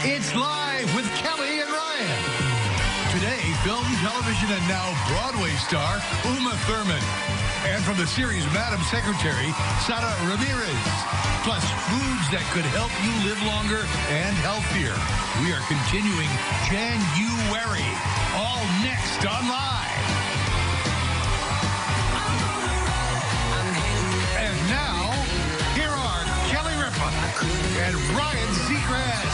It's Live with Kelly and Ryan. Today, film, television, and now Broadway star Uma Thurman. And from the series Madam Secretary, Sara Ramirez. Plus, foods that could help you live longer and healthier. We are continuing January. All next on Live. And now, here are Kelly Ripa and Ryan Seacrest.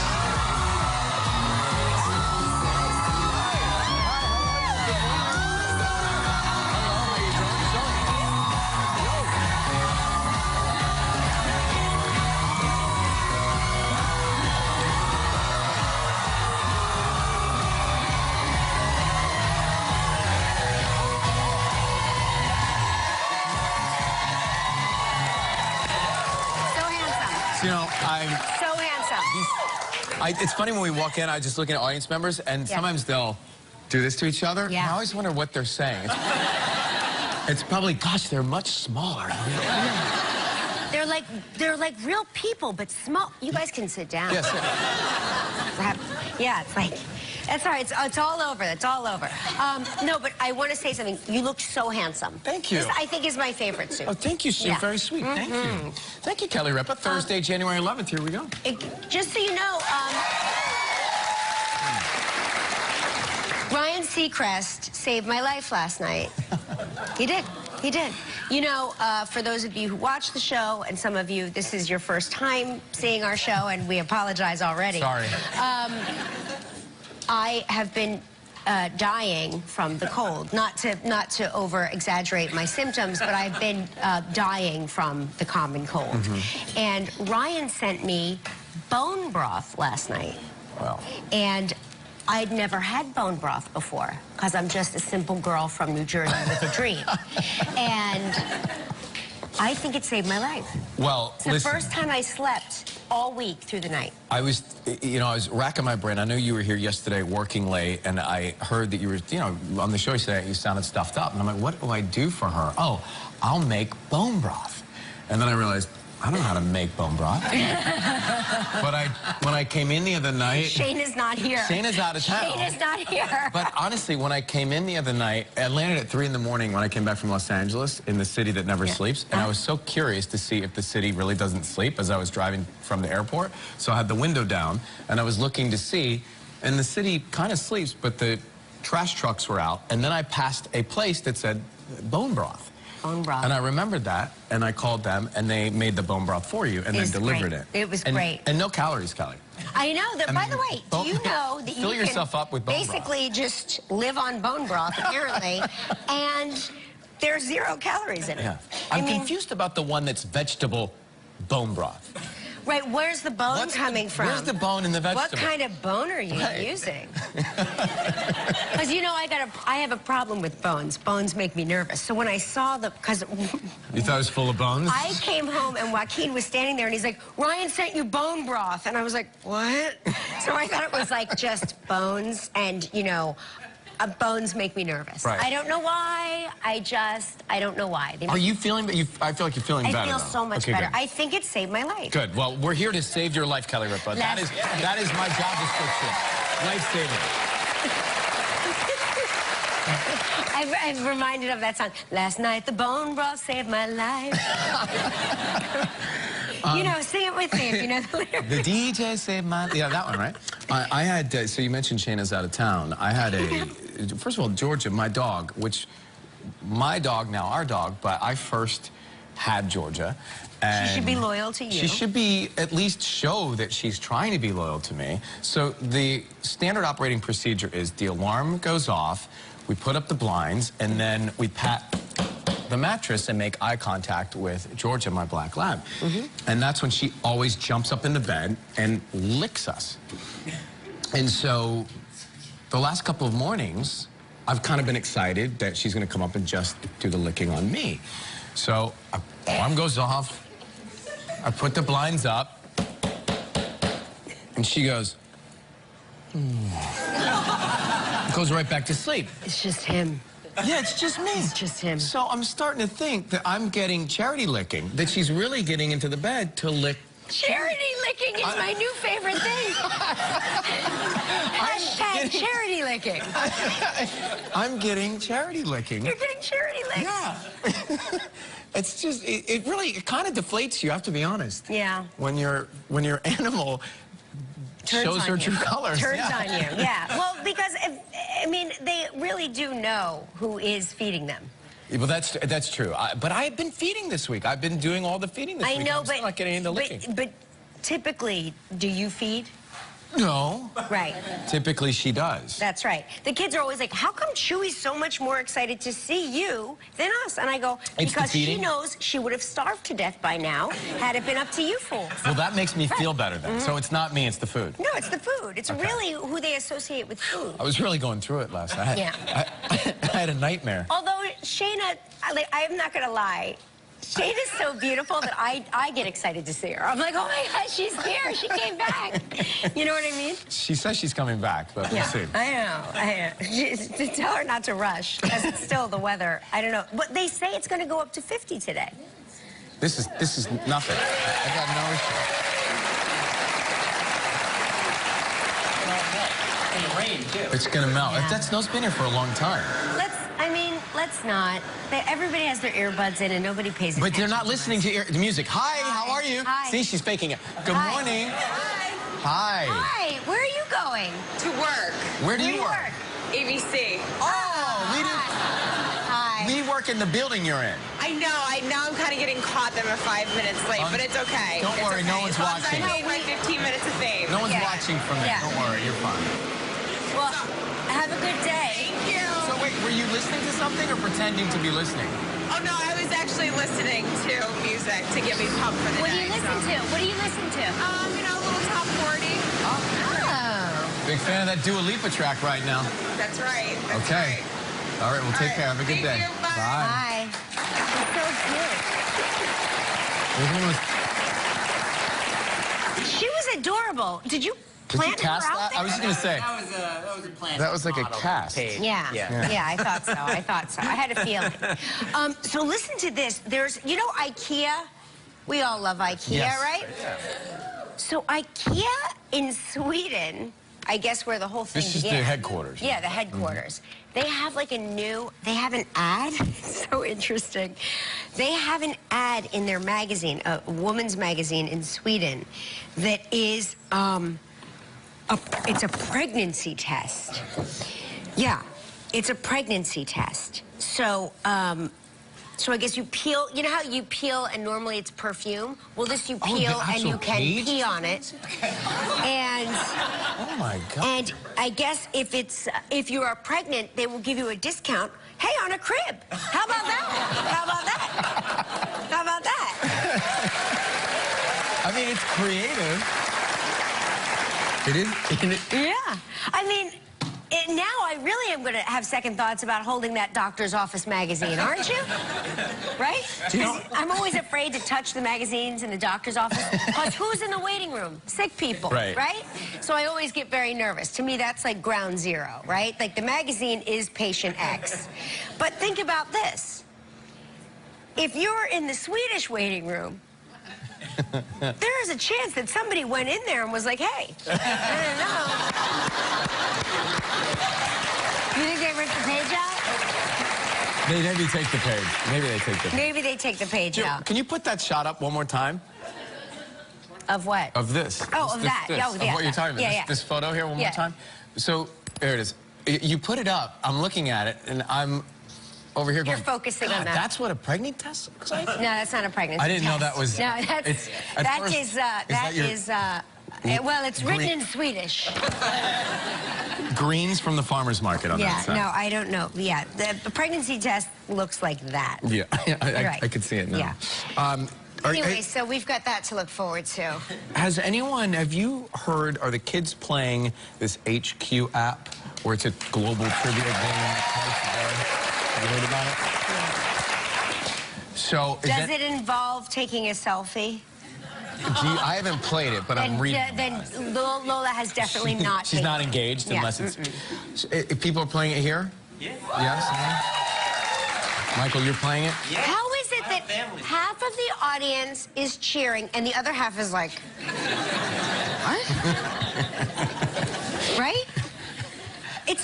You know, I'm so handsome. It's funny when we walk in, I just look at audience members, and sometimes they'll do this to each other. Yeah. I always wonder what they're saying. It's probably, gosh, they're much smaller. They're like real people, but small. You guys can sit down. Yes. Yeah, it's like, that's all right. It's all over. It's all over. No, but I want to say something. You look so handsome. Thank you. This, I think, is my favorite suit. Oh, thank you, Sue. Yeah. Very sweet. Thank you. Thank you, Kelly Ripa. Thursday, January 11th. Here we go. Just so you know, Ryan Seacrest saved my life last night. He did. He did. You know, for those of you who watch the show, and some of you, this is your first time seeing our show, and we apologize already. Sorry. I have been dying from the cold. Not to over-exaggerate my symptoms, but I've been dying from the common cold. And Ryan sent me bone broth last night. Wow. And I'd never had bone broth before, because I'm just a simple girl from New Jersey with a dream. And I think it saved my life. Well, it's the first time I slept all week through the night. I was racking my brain. I know you were here yesterday working late, and I heard that you were, on the show yesterday, you sounded stuffed up. And I'm like, what do I do for her? Oh, I'll make bone broth. And then I realized, I don't know how to make bone broth. But when I came in the other night... Shane is not here. Shane is out of town. Shane is not here. But honestly, when I came in the other night, I landed at 3 in the morning when I came back from Los Angeles, in the city that never sleeps. And I was so curious to see if the city really doesn't sleep as I was driving from the airport. So I had the window down, and I was looking to see, and the city kind of sleeps, but the trash trucks were out. And then I passed a place that said bone broth. Bone broth. And I remembered that, and I called them, and they made the bone broth for you, and then delivered it. It was great. And no calories, Kelly. I know that. By the way, do you know that fill yourself up with bone broth. Basically just live on bone broth, apparently, and there's 0 calories in it. Yeah. I'm confused about the one that's vegetable bone broth. Right, where's the bone coming from? Where's the bone in the vegetable? What kind of bone are you using? Because, I have a problem with bones. Bones make me nervous. So when I saw because... You thought it was full of bones? I came home, and Joaquin was standing there, and he's like, Ryan sent you bone broth. And I was like, what? So I thought it was, like, just bones, and, bones make me nervous. Right. I don't know why. I don't know why. Are you feeling... I feel like you're feeling better, I feel though. so much better. Good. I think it saved my life. Good. Well, we're here to save your life, Kelly Ripa. That is my job description. Life-saving. I'm reminded of that song. Last night the bone broth saved my life. Sing it with me if you know the lyrics. The DJ saved my... Yeah, that one, right? I had... so you mentioned Shayna's out of town. I had a... First of all, Georgia, my dog, which... My dog, now our dog, but I first had Georgia. And she should be loyal to you. She should be, at least show that she's trying to be loyal to me. So the standard operating procedure is the alarm goes off, we put up the blinds, and then we pat the mattress and make eye contact with Georgia, my black lab. And that's when she always jumps up in the bed and licks us. And so the last couple of mornings, I've kind of been excited that she's going to come up and just do the licking on me. So alarm goes off, I put the blinds up, and she goes, goes right back to sleep. It's just him. Yeah, it's just me. It's just him. So I'm starting to think that I'm getting charity licking, that she's really getting into the bed to lick. Charity licking is my new favorite thing. Hashtag charity licking. I'm getting charity licking. You're getting charity licking. Yeah. It's just, it really kind of deflates you, I have to be honest. Yeah. When your animal shows her true colors. Turns on you, yeah. Well, because, I mean, they really do know who is feeding them. Yeah, well, that's true. But I've been feeding this week. I've been doing all the feeding this week. I know, I'm still not getting into licking. But typically, do you feed? No. Right. Typically, she does. That's right. The kids are always like, how come Chewy's so much more excited to see you than us? And I go, because she knows she would have starved to death by now had it been up to you fools. Well, that makes me feel better then. So it's not me, it's the food. No, it's the food. It's really who they associate with food. I was really going through it last night. I had a nightmare. Although Shayna, I'm not going to lie, Shayna's so beautiful that I get excited to see her. I'm like, oh my God, she's here. She came back. You know what I mean? She says she's coming back, but we'll see. I know. Tell her not to rush, because it's still the weather. I don't know. But they say it's going to go up to 50 today. This is nothing. I got no issue. In the rain, too. It's going to melt. Yeah. That snow's been here for a long time. Let's not. Everybody has their earbuds in and nobody pays attention. But they're not listening to the music. Hi, how are you? Hi. See, she's faking it. Good morning. Hi. Hi. Hi. Where are you going? To work. Where do you work? ABC. Oh, we do. Hi. We work in the building you're in. I know. Now I'm kind of getting caught that I'm 5 minutes late, but it's okay. Don't worry, no one's watching. I made my 15 minutes of fame. No one's watching from it. Yeah. Don't worry, you're fine. Well, have a good day. Thank you. So wait, were you listening to something or pretending to be listening? Oh, no, I was actually listening to music to get me pumped for the What do day. you listen to? What do you listen to? You know, a little top 40. Oh. Big fan of that Dua Lipa track right now. That's right. That's Okay. right. All right, well, take care. Have a good day. Thank you. Bye. Hi. It's so cute. She was adorable. Did you plant her cast out that? there? I was just going to say. That was a plant. That was like a model cast. page. Yeah. I thought so. I had a feeling. So listen to this. There's, you know, IKEA? We all love IKEA, Yes. right? So IKEA in Sweden, I guess where the whole thing This is the began. headquarters. Yeah, the headquarters. They have like they have an ad. So interesting. They have an ad in their magazine, a woman's magazine in Sweden, that is, it's a pregnancy test. Yeah, it's a pregnancy test. So, so I guess you peel, you know how you peel and normally it's perfume? Well, this you peel and you can pee on it. And Oh my God. and I guess if you are pregnant, they will give you a discount. Hey, on a crib. How about that? How about that? How about that? I mean, it's creative. It is. Yeah. I mean, now I really am going to have second thoughts about holding that doctor's office magazine, aren't you? Right? Because I'm always afraid to touch the magazines in the doctor's office. Plus, who's in the waiting room? Sick people, right? So I always get very nervous. To me, that's like ground zero, right? Like the magazine is patient X. But think about this. If you're in the Swedish waiting room, there is a chance that somebody went in there and was like, hey, I don't know. You think they ripped the page out? They maybe take the page. Maybe they take the page. Maybe they take the page out. Can you put that shot up one more time? Of what? Of this. Oh, of that. This, Oh, of yeah, what you're talking about. yeah, yeah. This photo here one Yeah. more time. So, there it is. You put it up. I'm looking at it, and I'm over here going, You're focusing on God, that. That's what a pregnant test looks like? No, that's not a pregnancy I didn't know test. that was... No, well, it's written in Swedish. Greens from the farmer's market on that side. No, I don't know. Yeah, the pregnancy test looks like that. Yeah, Right. I could see it now. Yeah. Anyway, so we've got that to look forward to. Have you heard, are the kids playing this HQ app where it's a global trivia game twice a day? Have you heard about it? Yeah. So, Does it involve taking a selfie? I haven't played it, but I'm reading. Then Lola has definitely not. She's not engaged unless it's. People are playing it here? Yeah. Yes? Michael, you're playing it? Yeah. How is it that half of the audience is cheering, and the other half is like, what? Right?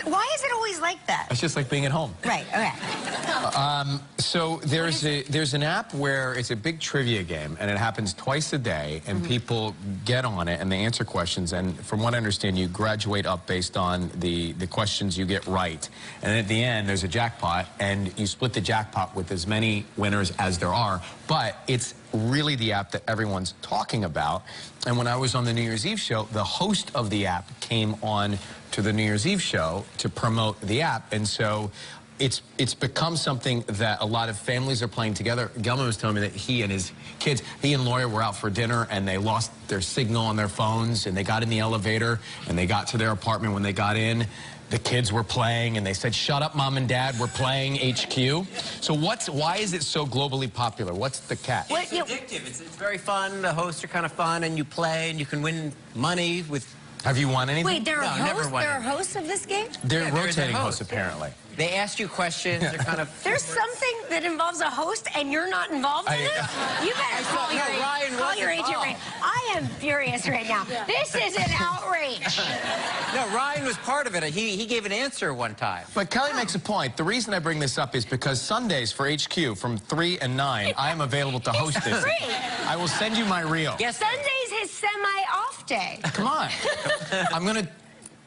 Why is it always like that? It's just like being at home. Right, okay. So there's an app where it's a big trivia game, and it happens twice a day, and people get on it, and they answer questions, and from what I understand, you graduate up based on the questions you get right. And at the end, there's a jackpot, and you split the jackpot with as many winners as there are, but it's really the app that everyone's talking about. And when I was on the New Year's Eve show, the host of the app came on to the New Year's Eve show to promote the app, and so it's become something that a lot of families are playing together. Gelman was telling me that he and his kids, he and Laura were out for dinner, and they lost their signal on their phones, and they got in the elevator, and they got to their apartment. When they got in, the kids were playing, and they said, "Shut up, Mom and Dad, we're playing HQ." So why is it so globally popular? What's the catch? It's addictive. It's very fun. The hosts are kind of fun, and you play, and you can win money with... Have you won anything? Wait, there are never won hosts of this game? They're Yeah, there's a rotating host, hosts, apparently. They ask you questions. They're kind of... There's something that involves a host and you're not involved in it? You better call your agent right. I am furious right now. This is an outrage. No, Ryan was part of it. He gave an answer one time. But Kelly makes a point. The reason I bring this up is because Sundays for HQ from 3 and 9, I am available to host this. Free. I will send you my reel. Yes. Sunday's his semi-off day. Come on. I'm going to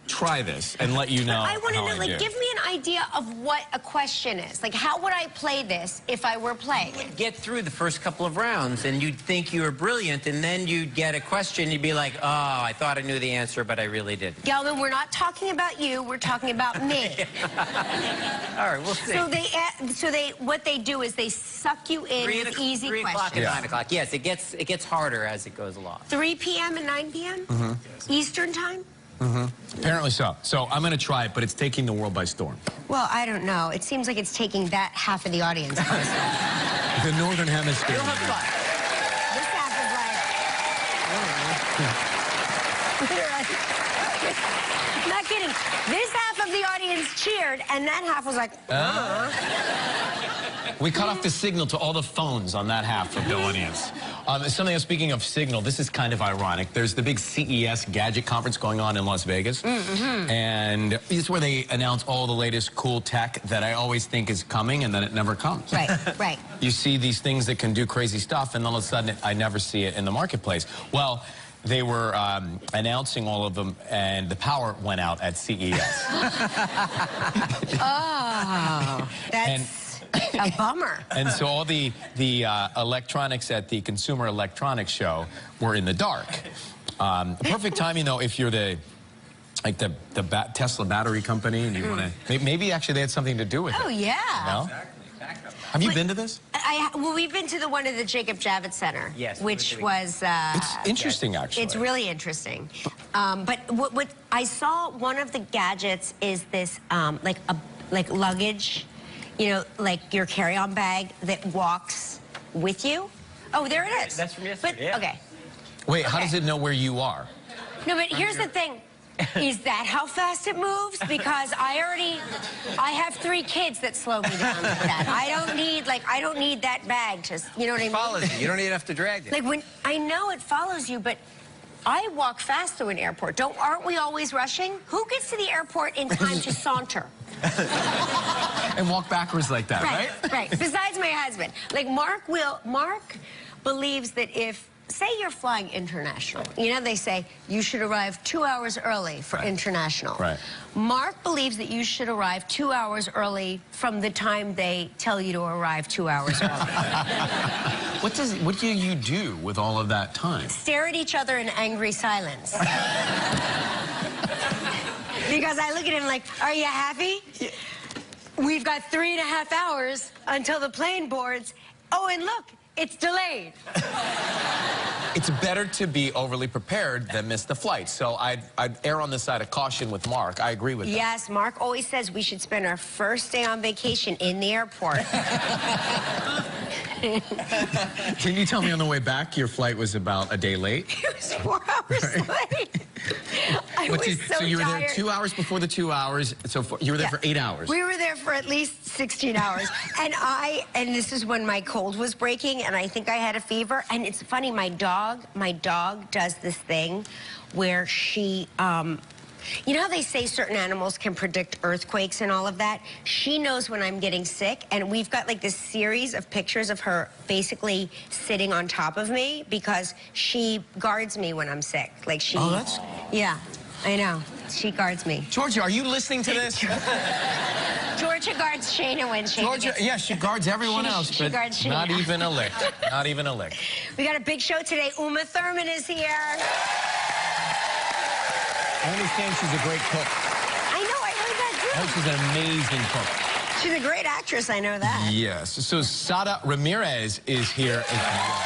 try this and let you know. I want to how know, like, do. give me an idea of what a question is. Like, how would I play this if I were playing it? Get through the first couple of rounds, and you'd think you were brilliant, and then you'd get a question, you'd be like, oh, I thought I knew the answer, but I really didn't. Gelman, we're not talking about you, we're talking about me. All right, we'll see. So what they do is they suck you in with easy 3 o'clock questions. and 9 o'clock. Yes, it gets harder as it goes along. 3 p.m. and 9 p.m.? Eastern time? Apparently so. So I'm going to try it, but it's taking the world by storm. Well, I don't know. It seems like it's taking that half of the audience. The Northern Hemisphere. You'll have fun. This half is like... Not kidding. This half of the audience cheered, and that half was like... We cut off the signal to all the phones on that half of the audience. Something else, speaking of signal, this is kind of ironic. There's the big CES gadget conference going on in Las Vegas. And it's where they announce all the latest cool tech that I always think is coming, and then it never comes. Right, right. You see these things that can do crazy stuff, and all of a sudden I never see it in the marketplace. Well, they were announcing all of them, and the power went out at CES. Oh, that's a bummer. And so all the electronics at the Consumer Electronics Show were in the dark. Perfect timing, though, if you're the Tesla battery company, and you want to... Maybe actually they had something to do with it. Oh, yeah. No? Have you been to this? Well, we've been to the one at the Jacob Javits Center. Yes. Which was... It's interesting, actually. It's really interesting. But what I saw, one of the gadgets is this, like luggage, you know, like your carry-on bag that walks with you. Oh, there it is. That's from yesterday, yeah. Okay. Wait, how does it know where you are? No, but here's the thing. Is that how fast it moves? Because I have 3 kids that slow me down with that. I don't need that bag to, you know what I mean? It follows you. You don't even have to drag it. Like I know it follows you, but I walk fast through an airport. Aren't we always rushing? Who gets to the airport in time to saunter? And walk backwards like that, right? Right. Besides my husband. Like Mark believes that if, say you're flying international, you know, they say you should arrive 2 hours early for international. Right. Mark believes that you should arrive 2 hours early from the time they tell you to arrive 2 hours early. What do you do with all of that time? Stare at each other in angry silence. Because I look at him like, are you happy? Yeah. We've got 3.5 hours until the plane boards. Oh, and look, it's delayed. It's better to be overly prepared than miss the flight. So I'd err on the side of caution with Mark. I agree with that. Yes, Mark always says we should spend our first day on vacation in the airport. Can you tell me on the way back your flight was about a day late? It was 4 hours late. I was so you were there tired. 2 hours before the 2 hours, so you were there for 8 hours. We were there for at least 16 hours. And this is when my cold was breaking, and I think I had a fever. And it's funny, my dog does this thing where she, you know how they say certain animals can predict earthquakes and all of that? She knows when I'm getting sick, and we've got like this series of pictures of her basically sitting on top of me because she guards me when I'm sick. Like she... Oh, that's... Yeah, I know. She guards me. Georgia, are you listening to this? Georgia guards Shayna when Shayna Georgia, gets... yeah, she guards everyone else, she but guards Shayna. not even a lick. Not even a lick. We got a big show today. Uma Thurman is here. I understand she's a great cook. I know, I heard that too. Oh, she's an amazing cook. She's a great actress, I know that. Yes. So Sara Ramirez is here as well.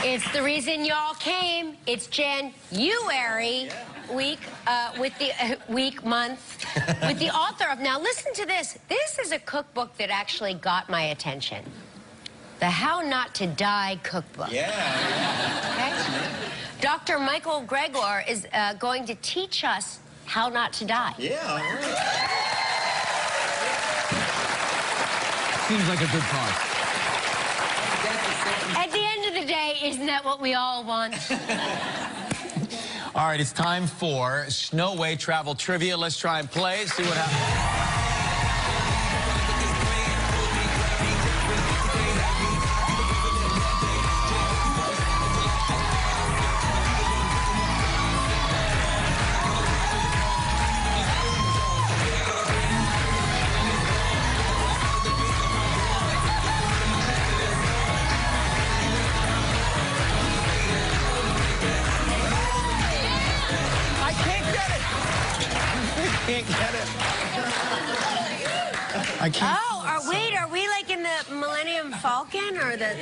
And it's the reason y'all came. It's January week with the month with the author of. Now listen to this. This is a cookbook that actually got my attention. The How Not to Die cookbook. Yeah. Okay? Dr. Michael Gregor is going to teach us how not to die. Yeah. Seems like a good cause. At the end of the day, isn't that what we all want? All right, it's time for Snow Way Travel Trivia. Let's try and play, see what happens. Can't get it. I can't. Oh, wait, are we like in the Millennium Falcon or the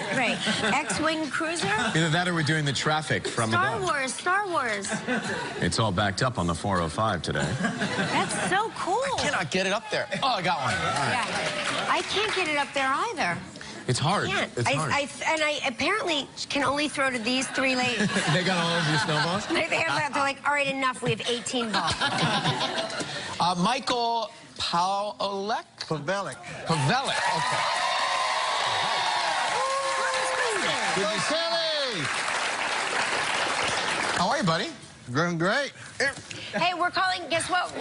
X-Wing cruiser? Either that or we're doing the traffic from above. Star Wars. It's all backed up on the 405 today. That's so cool. I cannot get it up there. Oh, I got one. All right. Yeah. I can't get it up there either. It's hard. I can't. It's hard. I apparently can only throw to these three ladies. They got all of your snowballs? They're like, all right, enough. We have 18 balls. Michael Pawelek? Pawelek. Pawelek, okay. Good to see you. How are you, buddy? Doing great. Hey, we're calling, guess what?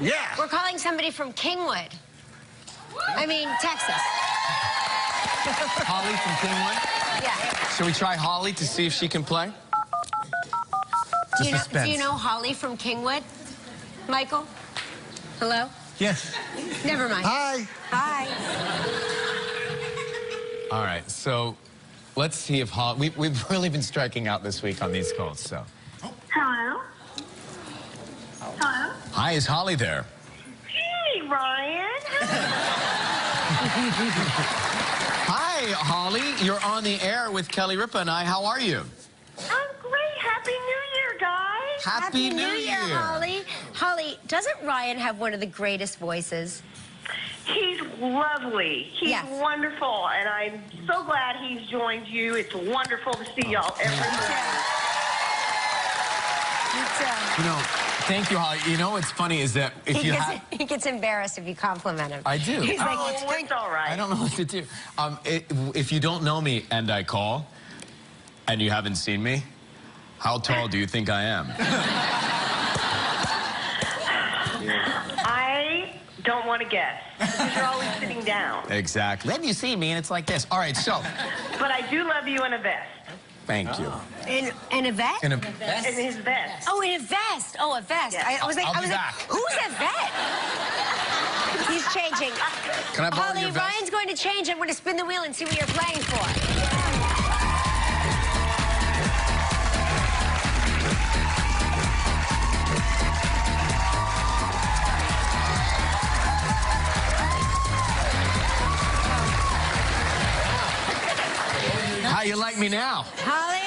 Yeah. We're calling somebody from Kingwood. I mean, Texas. Holly from Kingwood? Yeah. Shall we try Holly to see if she can play? Do you know Holly from Kingwood? Michael? Hello? Yes. Never mind. Hi. Hi. All right, so let's see if Holly... We've really been striking out this week on these calls, so... Hello? Hello? Hi, is Holly there? Hey, Ryan. Hi, Holly. You're on the air with Kelly Ripa and I. How are you? I'm great. Happy New Year, guys. Happy New Year, Holly. Holly, doesn't Ryan have one of the greatest voices? He's lovely. He's Yes. wonderful, and I'm so glad he's joined you. It's wonderful to see y'all every morning. You know, thank you, Holly. You know what's funny is that if He gets embarrassed if you compliment him. I do. He's like, Oh, it's all right. I don't know what to do. If you don't know me and I call, and you haven't seen me, how tall do you think I am? I don't want to guess, because you're always sitting down. Exactly. Then you see me and it's like this. All right, so. But I do love you in a vest. Thank you. In a vest? In a In his vest. Oh, in a vest. Oh, a vest. Yes. I was like, I'll be back. who's a vet? He's changing. Can I borrow Holly, your vest? Ryan's going to change. I'm going to spin the wheel and see what you're playing for. How you like me now? Holly,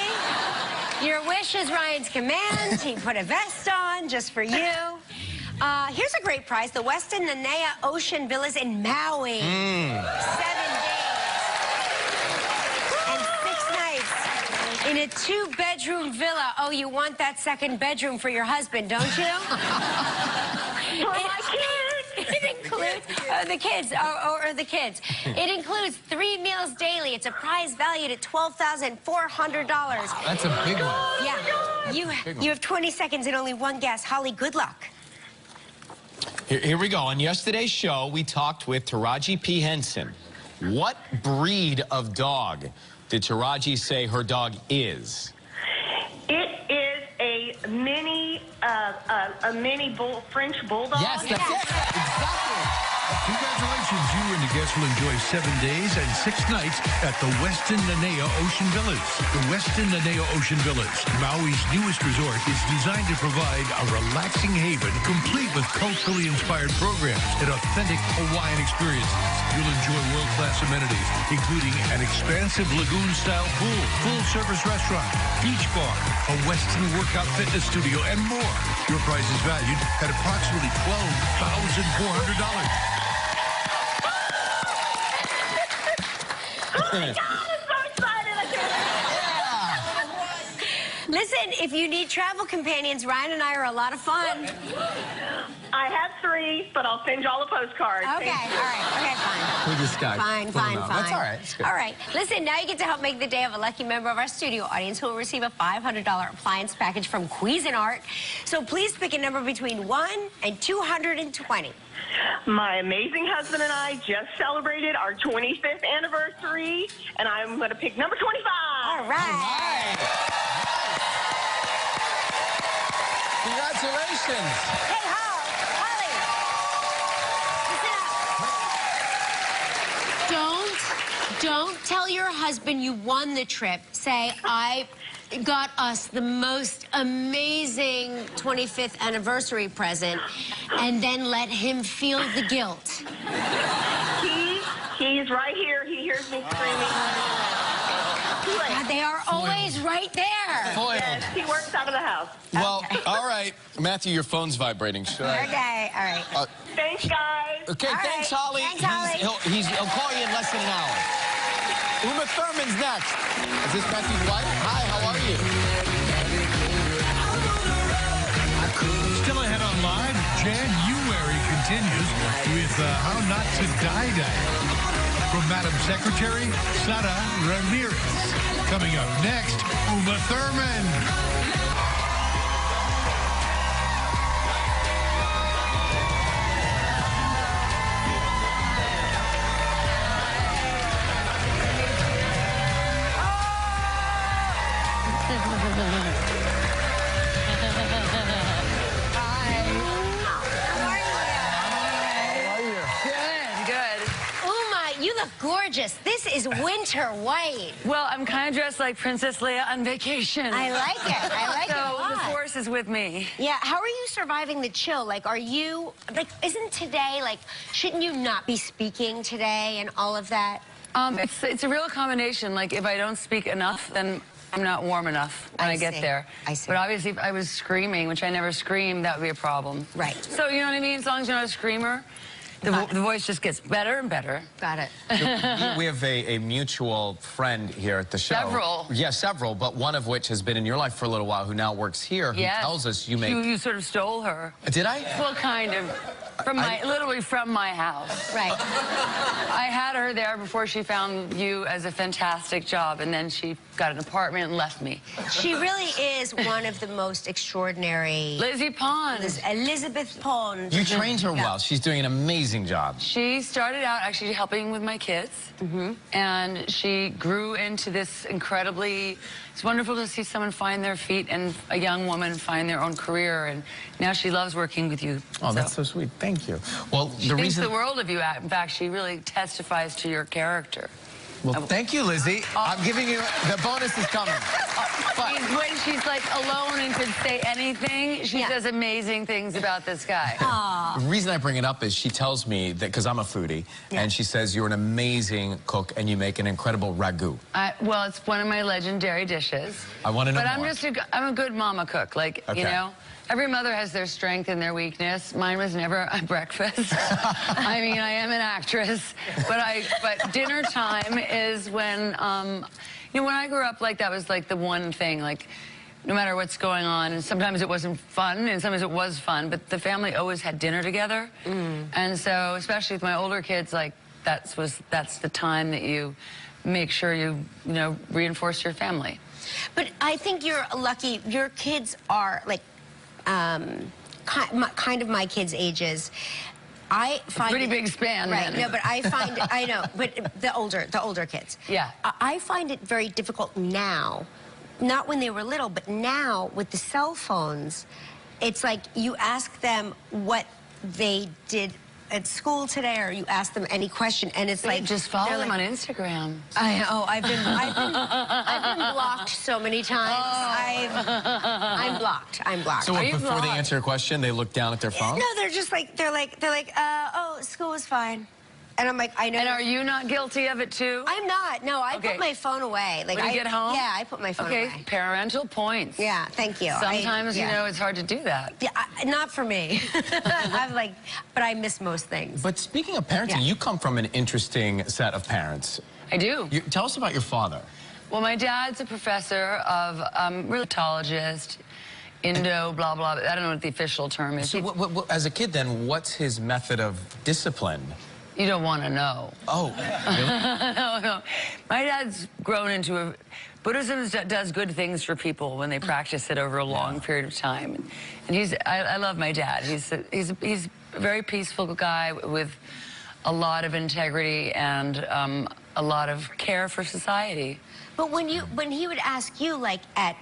your wish is Ryan's command. He put a vest on just for you. Here's a great prize. The Westin Nanea Ocean Villas in Maui. 7 days. In a 2-bedroom villa. Oh, you want that second bedroom for your husband, don't you? For my kids. It includes the kids. It includes 3 meals daily. It's a prize valued at $12,400. That's a big one. Yeah. You have 20 seconds and only one guess. Holly, good luck. Here we go. On yesterday's show, we talked with Taraji P. Henson. What breed of dog did Taraji say her dog is? It is a mini French bulldog. Yes, that's it. Exactly. Congratulations, you and the guests will enjoy 7 days and 6 nights at the Westin Nanea Ocean Villas. The Westin Nanea Ocean Villas, Maui's newest resort, is designed to provide a relaxing haven complete with culturally inspired programs and authentic Hawaiian experiences. You'll enjoy world-class amenities, including an expansive lagoon-style pool, full-service restaurant, beach bar, a Westin workout fitness studio, and more. Your price is valued at approximately $12,400. Oh my God, I'm so excited. I can't. Listen, if you need travel companions, Ryan and I are a lot of fun. I have 3, but I'll send y'all a postcard. Okay, all right. Okay, fine. Who this guy? Fine. That's all right. It's good. All right. Listen, now you get to help make the day of a lucky member of our studio audience who will receive a $500 appliance package from Cuisinart. So please pick a number between 1 and 220. My amazing husband and I just celebrated our 25th anniversary, and I'm going to pick number 25. All right. Congratulations. Hey, Holly. Listen up. Don't tell your husband you won the trip. Say, I got us the most amazing 25th anniversary present, and then let him feel the guilt. He's right here. He hears me screaming. God, they are always right there. Foiled. Yes, he works out of the house. Well, all right. Matthew, your phone's vibrating. Should I? Okay, all right. Thanks, guys. Okay, All thanks, right. Holly. Thanks, Holly. He'll call you in less than an hour. Uma Thurman's next. Is this Matthew's wife? Hi, how are you? Still ahead on live, January continues with How Not to Die Diet. From Madam Secretary, Sara Ramirez. Coming up next, Uma Thurman. You look gorgeous. This is winter white. Well, I'm kind of dressed like Princess Leia on vacation. I like it. I like it a lot. So the Force is with me. Yeah, how are you surviving the chill? Like, are you, like, isn't today, like, shouldn't you not be speaking today and all of that? It's a real combination. Like, if I don't speak enough, then I'm not warm enough when I get see. there. I see. But obviously, if I was screaming, which I never scream, that would be a problem. Right. So, you know what I mean? As long as you're not a screamer, the voice just gets better and better. Got it. We have a mutual friend here at the show. Several. Yeah, several, but one of which has been in your life for a little while, who now works here, who Yes. tells us you make... You sort of stole her. Did I? Well, kind of. Literally from my house. Right. I had her there before she found you as a fantastic job, and then she got an apartment and left me. She really is one of the most extraordinary... Lizzie Pond. Elizabeth Pond. You trained her Yeah. well. She's doing an amazing job. She started out actually helping with my kids, and she grew into this incredibly... It's wonderful to see someone find their feet and a young woman find their own career, and now she loves working with you. Oh, that's so sweet. Thank you. Well, She thinks the world of you. In fact, she really testifies to your character. Well, thank you, Lizzie. I'm giving you... The bonus is coming. When she's like alone and could say anything, she says amazing things about this guy. The reason I bring it up is she tells me that, because I'm a foodie, and she says you're an amazing cook and you make an incredible ragu. Well, it's one of my legendary dishes. I want to know more. But I'm a good mama cook. Like, you know, every mother has their strength and their weakness. Mine was never a breakfast. I mean, I am an actress, but dinner time is when You know, when I grew up, like, that was, like, the one thing, like, no matter what's going on, and sometimes it wasn't fun, and sometimes it was fun, but the family always had dinner together. And so, especially with my older kids, like, that's the time that you make sure you know, reinforce your family. But I think you're lucky. Your kids are, like, kind of my kids' ages. I find pretty big span, right? then. No, but I find I know, but the older kids. Yeah. I find it very difficult now, not when they were little, but now with the cell phones, it's like you ask them what they did at school today, or you ask them any question, and it's like just follow them on Instagram. I know. I've been blocked so many times. I'm blocked. I'm blocked. So before they answer a question, they look down at their phone? No, they're just like they're like oh, school was fine. And I'm like, I know. And are you not guilty of it too? I'm not. No, I put my phone away. Like when you get home? Yeah, I put my phone away. Okay, parental points. Yeah, thank you. Sometimes, you know, it's hard to do that. Yeah, not for me. I'm like, but I miss most things. But speaking of parenting, you come from an interesting set of parents. I do. Tell us about your father. Well, my dad's a professor of rheumatologist, Indo, blah, blah. I don't know what the official term is. So as a kid, then, what's his method of discipline? You don't want to know. Oh, really? No. My dad's grown into a... Buddhism does good things for people when they practice it over a long period of time. And I love my dad. He's a very peaceful guy with a lot of integrity and a lot of care for society. But when he would ask you, like, at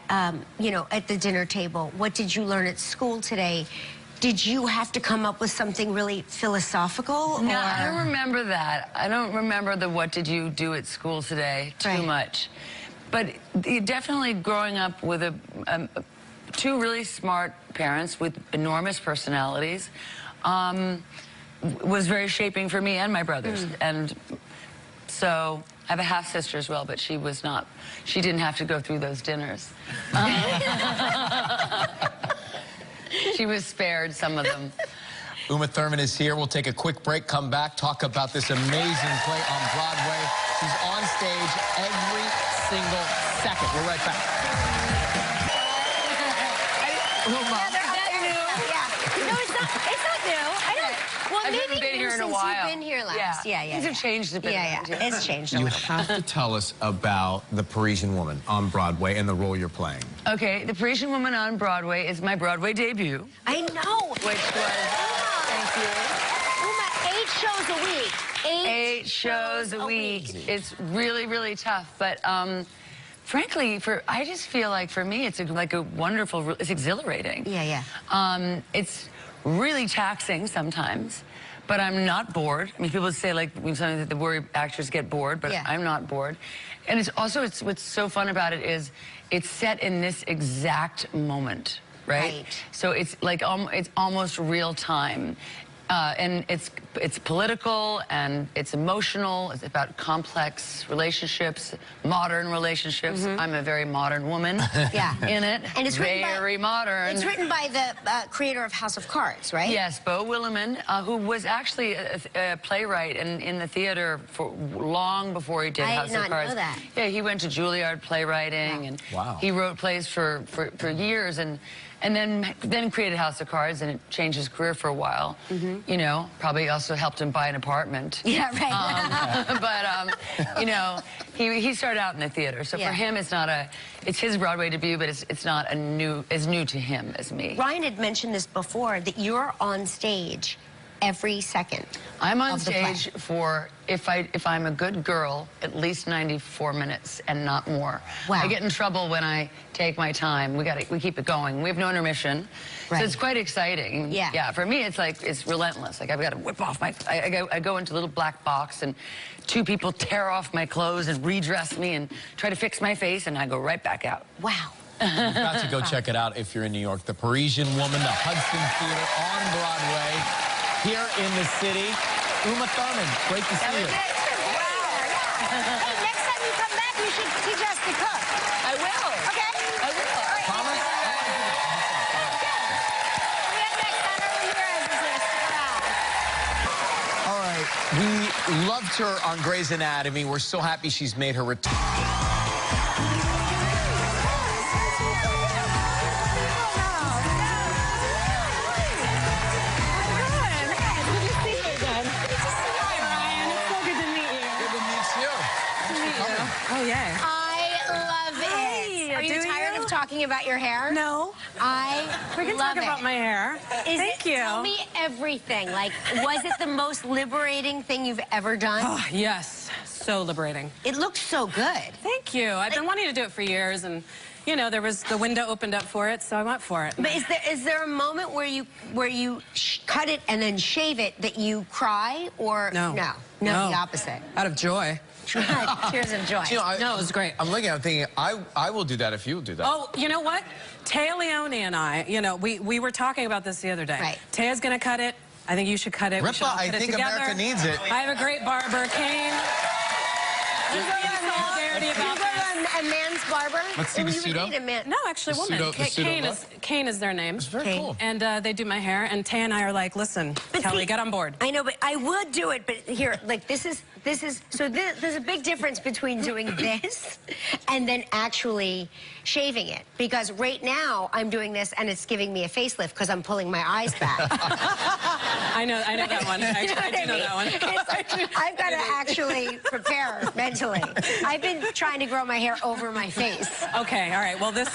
you know, at the dinner table, what did you learn at school today? Did you have to come up with something really philosophical? No, or? I don't remember that. I don't remember the what did you do at school today too much. But definitely growing up with two really smart parents with enormous personalities was very shaping for me and my brothers. And so I have a half-sister as well, but she didn't have to go through those dinners. She was spared some of them. Uma Thurman is here. We'll take a quick break, come back, talk about this amazing play on Broadway. She's on stage every single second. We're right back. Uma. No, it's not new. Well, I've maybe been here in a since while. You've been here last. Yeah. Things have changed a bit. Yeah. It's changed a You little. have to tell us about The Parisian Woman on Broadway and the role you're playing. Okay, The Parisian Woman on Broadway is my Broadway debut. I know. Which was, thank you. 8 shows a week. 8 shows a week. It's really, really tough. But frankly, I just feel like for me, it's like a wonderful, it's exhilarating. Yeah. It's really taxing sometimes, but I'm not bored. I mean, people say like something that the worry actors get bored, but I'm not bored. And it's also, what's so fun about it is it's set in this exact moment, right? So it's like, it's almost real time. And it's political and it's emotional. It's about complex relationships, modern relationships. I'm a very modern woman in it. And it's very modern. It's written by the creator of House of Cards, right? Yes, Beau Willimon, who was actually a playwright in the theater for long before he did House of Cards. I did not know that. Yeah, he went to Juilliard playwriting, and he wrote plays for years, and then created House of Cards, and it changed his career for a while. You know, probably also helped him buy an apartment. Yeah, right. But you know, he started out in the theater, so for him, it's his Broadway debut, but it's not as new to him as me. Ryan had mentioned this before, that you're on stage every second. I'm on stage for, if I'm a good girl, at least 94 minutes and not more. Wow. I get in trouble when I take my time. We keep it going. We have no intermission. So it's quite exciting. Yeah, for me, it's relentless. Like, I've got to whip off I go into a little black box, and 2 people tear off my clothes and redress me and try to fix my face, and I go right back out. Wow. You've got to go check it out if you're in New York. The Parisian Woman, the Hudson Theater on Broadway. Here in the city, Uma Thurman, great to see you. Hey, next time you come back, you should teach us to cook. I will. Okay? I will. Promise? We have next Sara Ramirez is here. Stick around. All right, we loved her on Grey's Anatomy. We're so happy she's made her return. Oh, yeah. I love it. Are you tired of talking about your hair? No. We can talk about my hair. Thank you. Tell me everything. Like, was it the most liberating thing you've ever done? Oh, yes. So liberating. It looks so good. Thank you. I've been wanting to do it for years, and you know, the window opened up for it, so I went for it. But is there a moment where you cut it and then shave it that you cry, or no, the opposite? Out of joy. Tears of joy. You know, No, it was great. I'm looking, I'm thinking, I will do that if you will do that. Oh, you know what? Taya Leone and I, you know, we were talking about this the other day. Right. Taya's gonna cut it. I think you should cut it. We should all I cut it think together. America needs it. I have a great barber, Kane. Just being solidarity about this. A man's barber? Let's see the You would pseudo. need a man. No, actually, The woman. pseudo look? Kane is their name. It's very cool. And they do my hair, and Taya and I are like, listen, Kelly, get on board. I know, but I would do it, but here, like, there's a big difference between doing this and then actually shaving it. Because right now, I'm doing this, and it's giving me a facelift because I'm pulling my eyes back. I know that one. I do know that one. I've got to actually prepare mentally. I've been trying to grow my hair over my face. Okay, all right. Well, this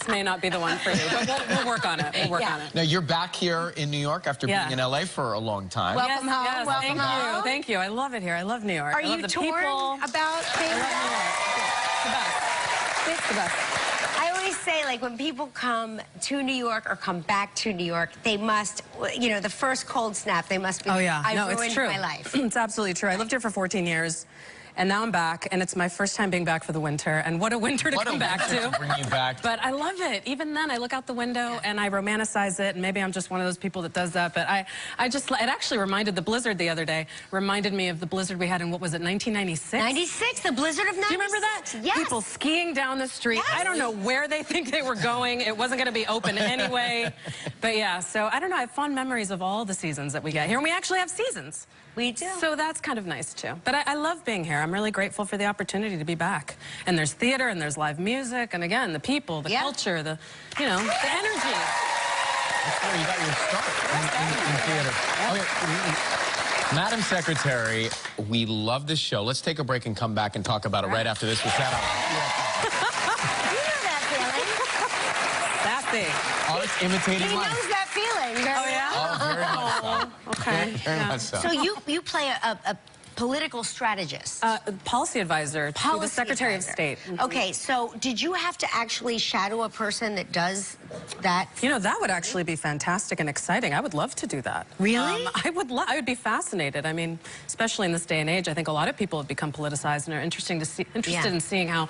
may not be the one for you, but we'll work on it. We'll work on it. Now, you're back here in New York after being in L.A. for a long time. Welcome home. Yes, Welcome home. Thank you. I love it here. I love New York. Are I love you the torn people. about being back? The best. It's the best. I always say, like, when people come to New York or come back to New York, they must, you know, the first cold snap, they must be, Oh, yeah. I No, ruined it's true. my life. It's absolutely true. I lived here for 14 years, and now I'm back, and it's my first time being back for the winter, and what a winter to come back to. Bring you back. But I love it. Even then, I look out the window, and I romanticize it, and maybe I'm just one of those people that does that, but it actually reminded, the blizzard the other day, reminded me of the blizzard we had in, what was it, 1996? 96, the blizzard of 96. Do you remember that? Yes. People skiing down the street. Yes. I don't know where they think they were going. It wasn't going to be open anyway. But yeah, so I don't know. I have fond memories of all the seasons that we get here. And we actually have seasons. We do. So that's kind of nice, too. But I love being here. I'm really grateful for the opportunity to be back. And there's theater, and there's live music, and again, the people, the culture, the energy. That's where you got your start in theater. Okay. Madam Secretary, we love this show. Let's take a break and come back and talk about it right after this with Sara. You know that feeling. Sassy. Art's imitating He life. knows that feeling. Oh, yeah? Oh, very much so. Okay. Very much so. So you play a political strategist. Policy advisor to the Secretary of State. Okay, so did you have to actually shadow a person that does that? You know, that would actually be fantastic and exciting. I would love to do that. Really? I would be fascinated. I mean, especially in this day and age, I think a lot of people have become politicized and are interested in seeing how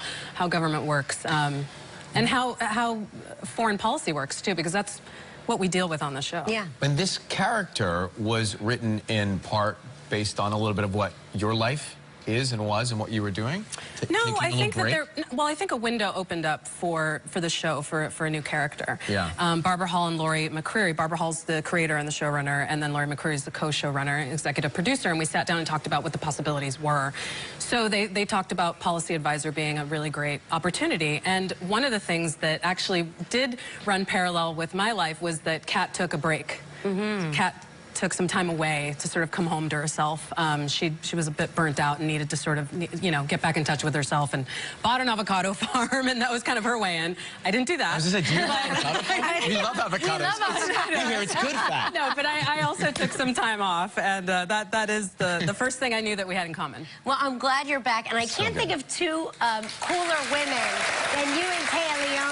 government works and how foreign policy works, too, because that's what we deal with on the show. Yeah. And this character was written in part based on a little bit of what your life is and was and what you were doing? No, I think that I think a window opened up for the show for a new character. Yeah. Barbara Hall and Laurie McCreary. Barbara Hall's the creator and the showrunner, and then Laurie McCreary's the co-showrunner and executive producer, and we sat down and talked about what the possibilities were. So they talked about policy advisor being a really great opportunity, and one of the things that actually did run parallel with my life was that Kat took a break. Kat took some time away to sort of come home to herself. She was a bit burnt out and needed to sort of, you know, get back in touch with herself, and bought an avocado farm, and that was kind of her way in. I didn't do that. I was just saying, do you love avocado farm? We love avocados. You hear it's good fat. No, but I also took some time off, and that is the first thing I knew that we had in common. Well, I'm glad you're back, and I can't think of two cooler women than you and Taya Leone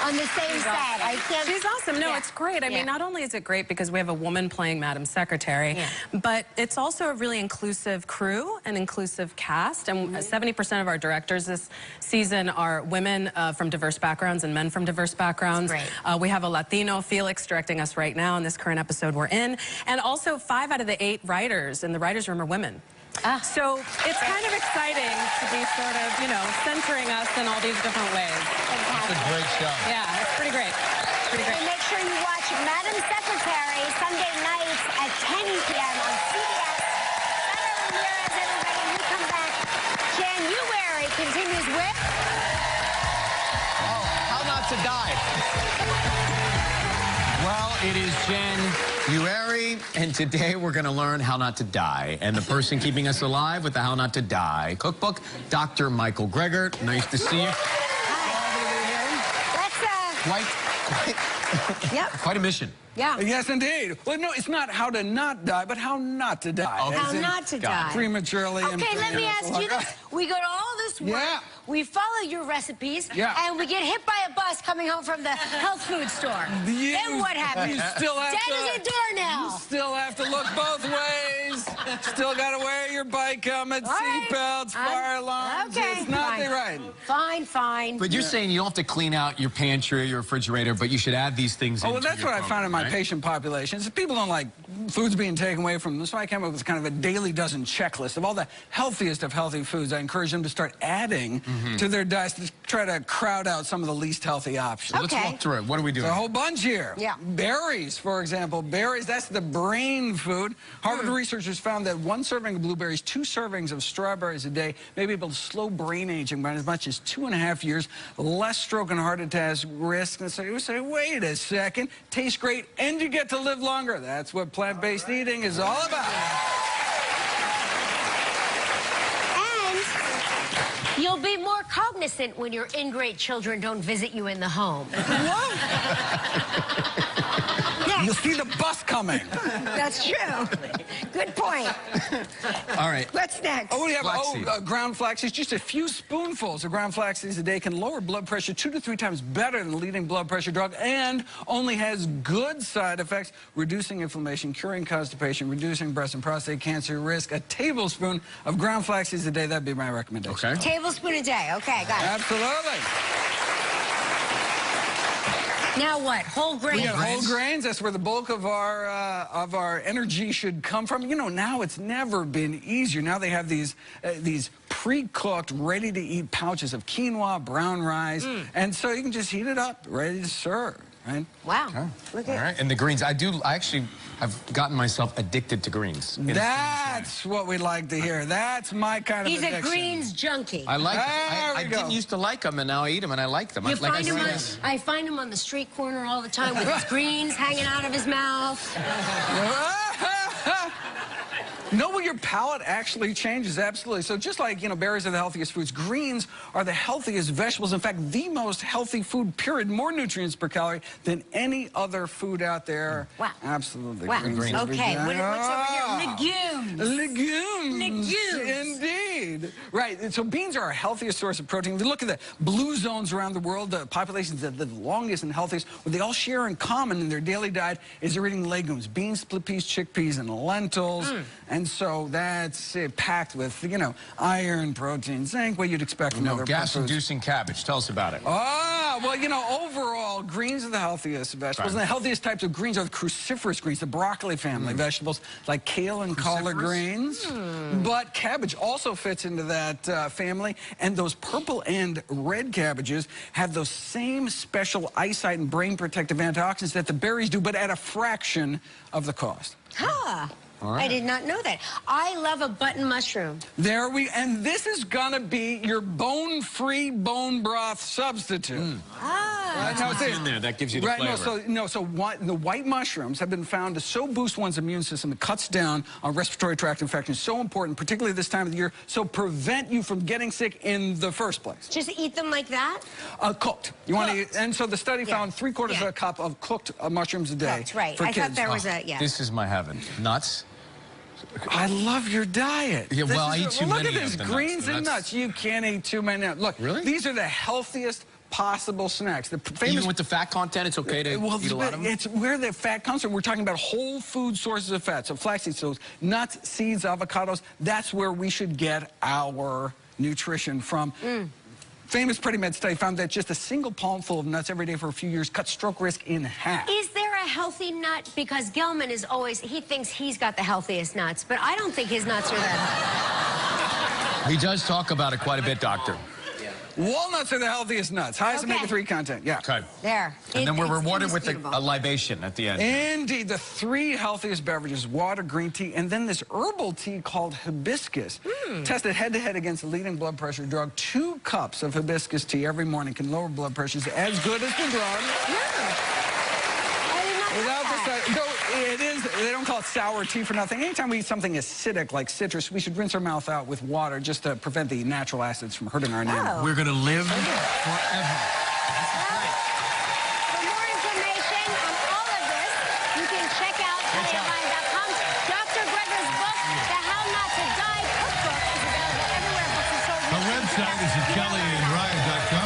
on the same set. I can't. She's awesome. No, it's great. I mean, not only is it great because we have a woman playing Madam Secretary, but it's also a really inclusive crew, an inclusive cast, and 70% of our directors this season are women from diverse backgrounds and men from diverse backgrounds. We have a Latino, Felix, directing us right now in this current episode we're in, and also 5 out of the 8 writers in the writers' room are women. So it's kind of exciting to be sort of, you know, centering us in all these different ways. It's a great show. Yeah, it's pretty great. Pretty great. And make sure you watch Madam Secretary Sunday nights at 10 p.m. on CBS. Sara Ramirez, everybody, when we come back, January continues with... to die. Well, it is January, and today we're going to learn how not to die. And the person keeping us alive with the How Not to Die cookbook, Dr. Michael Greger. Nice to see you. That's Quite a mission. Yeah. Yes, indeed. Well, no, it's not how to not die, but how not to die. Okay. How not to die. Prematurely. Okay, let me ask you this. We go to all this work. Yeah. We follow your recipes. Yeah. And we get hit by a bus coming home from the health food store. Then what happens? You still have Dead as a doornail. You still have to look both ways. Still got to wear your bike helmet, seatbelts, fire alarms. Okay. It's not right. Fine. But you're saying you don't have to clean out your pantry or your refrigerator, but you should add these things in. Oh, well, that's what I found in my patient population. Is people don't like foods being taken away from them. So I came up with kind of a daily dozen checklist of all the healthiest of healthy foods. I encourage them to start adding to their diets to try to crowd out some of the least healthy options. Let's walk through it. What are we doing? There's a whole bunch here. Yeah. Berries, for example. Berries, that's the brain food. Harvard researchers found that 1 serving of blueberries, 2 servings of strawberries a day may be able to slow brain aging by as much as 2.5 years, less stroke and heart attack risk. And so you say, wait a second, tastes great, and you get to live longer. That's what plant-based eating is all about. You'll be more cognizant when your ingrate children don't visit you in the home. What? You'll see the bus coming. That's true. Good point. All right. What's next? Oh, we have Flaxseed. ground flaxseed. Just a few spoonfuls of ground flaxseeds a day can lower blood pressure 2 to 3 times better than the leading blood pressure drug, and only has good side effects, reducing inflammation, curing constipation, reducing breast and prostate cancer risk. A tablespoon of ground flaxseeds a day, that'd be my recommendation. Okay. Tablespoon a day. Okay, got it. Absolutely. Now what? Whole grains? We got whole grains. That's where the bulk of our energy should come from. You know, now it's never been easier. Now they have these pre-cooked, ready-to-eat pouches of quinoa, brown rice, and so you can just heat it up, ready to serve. Right? Wow. Okay. Look All at right. And the greens. I actually have gotten myself addicted to greens. That's what we like to hear. That's my kind of He's addiction. a greens junkie. I like them. I There we go. didn't used to like them, and now I eat them, and I like them. I find him on the street corner all the time with his greens hanging out of his mouth. Know what your palate actually changes, absolutely. So just like, you know, berries are the healthiest foods, greens are the healthiest vegetables. In fact, the most healthy food, period. More nutrients per calorie than any other food out there. Wow. Absolutely. Wow. Greens. Okay, what's over here? Legumes. Legumes. Indeed. Right. And so beans are our healthiest source of protein. Look at the blue zones around the world, the populations that the longest and healthiest. What they all share in common in their daily diet is they're eating legumes, beans, split peas, chickpeas, and lentils. And so that's packed with, you know, iron, protein, zinc, what you'd expect from other foods. Gas-inducing cabbage. Tell us about it. Ah, well, you know, overall, greens are the healthiest vegetables. And the healthiest types of greens are the cruciferous greens, the broccoli family vegetables, like kale and collard greens. But cabbage also fits into that family. And those purple and red cabbages have those same special eyesight and brain protective antioxidants that the berries do, but at a fraction of the cost. Huh. I did not know that. I love a button mushroom. And this is gonna be your bone-free bone broth substitute. That's what's in there. That gives you the flavor. The white mushrooms have been found to so boost one's immune system. It cuts down on respiratory tract infections. So important, particularly this time of the year, so prevent you from getting sick in the first place. Just eat them like that? Cooked. You want to eat, and so the study found 3/4 of a cup of cooked mushrooms a day. Cooked, right. For I kids. thought there was a, This is my heaven. Nuts. I love your diet. Yeah, well, I eat too many Look at this, of the greens nuts, and nuts. You can't eat too many nuts. Look, these are the healthiest possible snacks. The famous, even with the fat content, it's okay to eat a lot of them? It's where the fat comes from. We're talking about whole food sources of fat. So flaxseed, so nuts, seeds, avocados, that's where we should get our nutrition from. Famous Pretty Med study found that just a single palmful of nuts every day for a few years cut stroke risk in half. Is there a healthy nut? Because Gelman is always, he thinks he's got the healthiest nuts, but I don't think his nuts are that healthy. He does talk about it quite a bit, Doctor. Walnuts are the healthiest nuts. Highest Okay. omega-3 content. Yeah. Okay. There. And then we're rewarded with indisputable. a libation at the end. Indeed, the 3 healthiest beverages: water, green tea, and then this herbal tea called hibiscus. Tested head-to-head against the leading blood pressure drug. 2 cups of hibiscus tea every morning can lower blood pressures as good as the drug. Without the side, though it is, they don't call it sour tea for nothing. Anytime we eat something acidic like citrus, we should rinse our mouth out with water just to prevent the natural acids from hurting our enamel. We're going to live forever. For more information on all of this, you can check out KellyandRyan.com. Dr. Greger's book, The How Not to Die Cookbook, is available everywhere books are sold. Our website is at KellyandRyan.com.